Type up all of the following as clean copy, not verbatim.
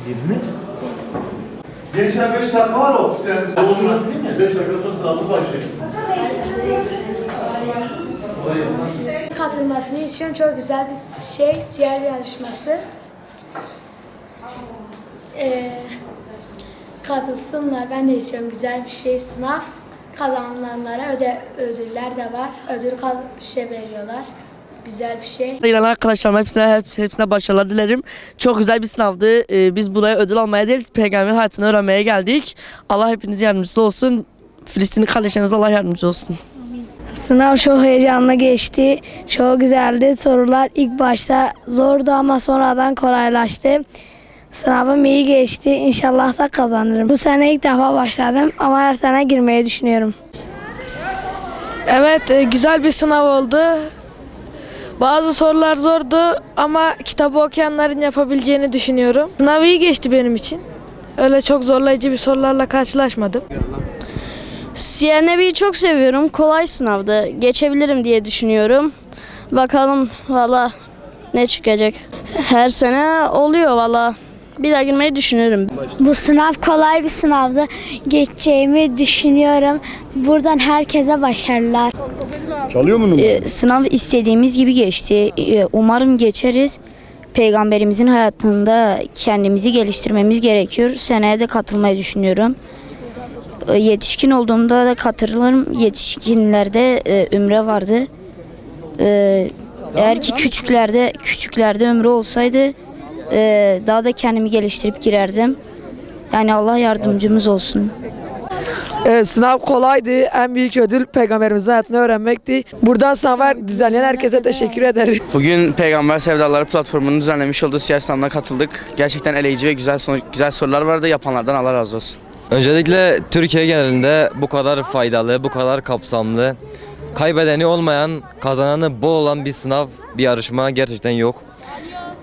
20. Gençler 5 dakika var optikleriniz. Doldurun. 5 dakika sonra sınavımız başlıyor. Katılmasını için çok güzel bir şey, siyer yarışması. Katılsınlar, ben de istiyorum güzel bir şey, sınav. Kazananlara ödüller de var, veriyorlar. Güzel bir şey. İran arkadaşlarıma hepsine başarılar dilerim. Çok güzel bir sınavdı. Biz buraya ödül almaya değil, peygamber hayatını öğrenmeye geldik. Allah hepiniz yardımcısı olsun. Filistinli kardeşlerimize Allah yardımcı olsun. Sınav çok heyecanlı geçti. Çok güzeldi. Sorular ilk başta zordu ama sonradan kolaylaştı. Sınavım iyi geçti. İnşallah da kazanırım. Bu sene ilk defa başladım ama her sene girmeyi düşünüyorum. Evet, güzel bir sınav oldu. Bazı sorular zordu ama kitabı okuyanların yapabileceğini düşünüyorum. Sınav iyi geçti benim için. Öyle çok zorlayıcı bir sorularla karşılaşmadım. Siyer Nebi'yi çok seviyorum. Kolay sınavdı. Geçebilirim diye düşünüyorum. Bakalım valla ne çıkacak. Her sene oluyor valla. Bir daha girmeyi düşünüyorum. Bu sınav kolay bir sınavdı. Geçeceğimi düşünüyorum. Buradan herkese başarılar. Çalıyor mu numara? Sınav istediğimiz gibi geçti. Umarım geçeriz. Peygamberimizin hayatında kendimizi geliştirmemiz gerekiyor. Seneye de katılmayı düşünüyorum. Yetişkin olduğumda da katılırım. Yetişkinlerde ümre vardı. Eğer ki küçüklerde ömrü olsaydı daha da kendimi geliştirip girerdim. Yani Allah yardımcımız olsun. Sınav kolaydı. En büyük ödül peygamberimizin hayatını öğrenmekti. Buradan sınavı düzenleyen herkese teşekkür ederiz. Bugün Peygamber Sevdaları platformunun düzenlemiş olduğu siyer sınavına katıldık. Gerçekten eleyici ve güzel sorular vardı. Yapanlardan Allah razı olsun. Öncelikle Türkiye genelinde bu kadar faydalı, bu kadar kapsamlı, kaybedeni olmayan, kazananı bol olan bir sınav, bir yarışma gerçekten yok.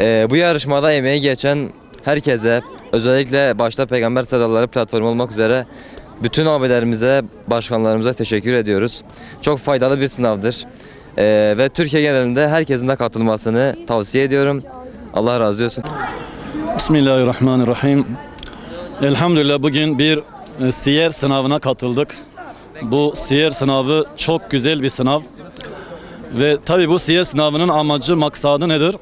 Bu yarışmada emeği geçen herkese, özellikle başta Peygamber Sevdaları platformu olmak üzere bütün abilerimize, başkanlarımıza teşekkür ediyoruz. Çok faydalı bir sınavdır. Ve Türkiye genelinde herkesin de katılmasını tavsiye ediyorum. Allah razı olsun. Bismillahirrahmanirrahim. Elhamdülillah bugün bir siyer sınavına katıldık. Bu siyer sınavı çok güzel bir sınav. Ve tabi bu siyer sınavının amacı, maksadı nedir?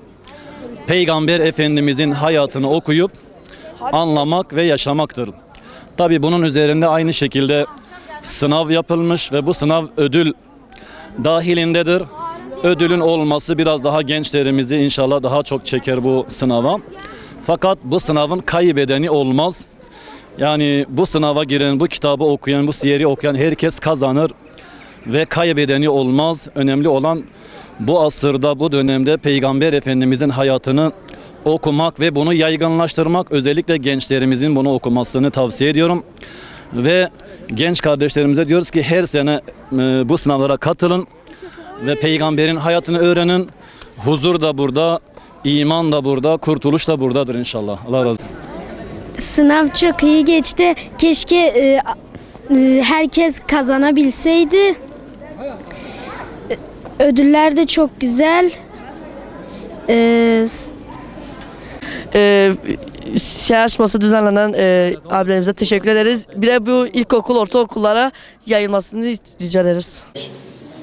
Peygamber Efendimizin hayatını okuyup anlamak ve yaşamaktır. Tabi bunun üzerinde aynı şekilde sınav yapılmış ve bu sınav ödül dahilindedir. Ödülün olması biraz daha gençlerimizi inşallah daha çok çeker bu sınava. Fakat bu sınavın kaybedeni olmaz. Yani bu sınava giren, bu kitabı okuyan, bu siyeri okuyan herkes kazanır ve kaybedeni olmaz. Önemli olan bu asırda, bu dönemde Peygamber Efendimizin hayatını okumak ve bunu yaygınlaştırmak. Özellikle gençlerimizin bunu okumasını tavsiye ediyorum. Ve genç kardeşlerimize diyoruz ki her sene bu sınavlara katılın ve Peygamberin hayatını öğrenin. Huzur da burada, iman da burada, kurtuluş da buradadır inşallah. Allah razı olsun. Sınav çok iyi geçti. Keşke herkes kazanabilseydi. Ödüller de çok güzel. Yarışması düzenlenen abilerimize teşekkür ederiz. Bir de bu ilkokul, ortaokullara yayılmasını rica ederiz.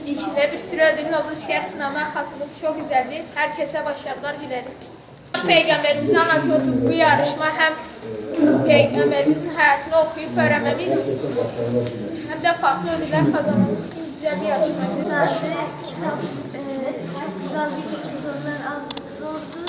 İçinde bir sürü ödülün olduğu siyer sınavına katıldık. Çok güzeldi. Herkese başarılar dilerim. Peygamberimizi anlatıyorduk bu yarışma. Hem Peygamberimizin hayatını okuyup öğrenmemiz hem de farklı ödüller kazanmamız için güzel bir yarışmaydı. Kitap çok güzel sorular azıcık zordu.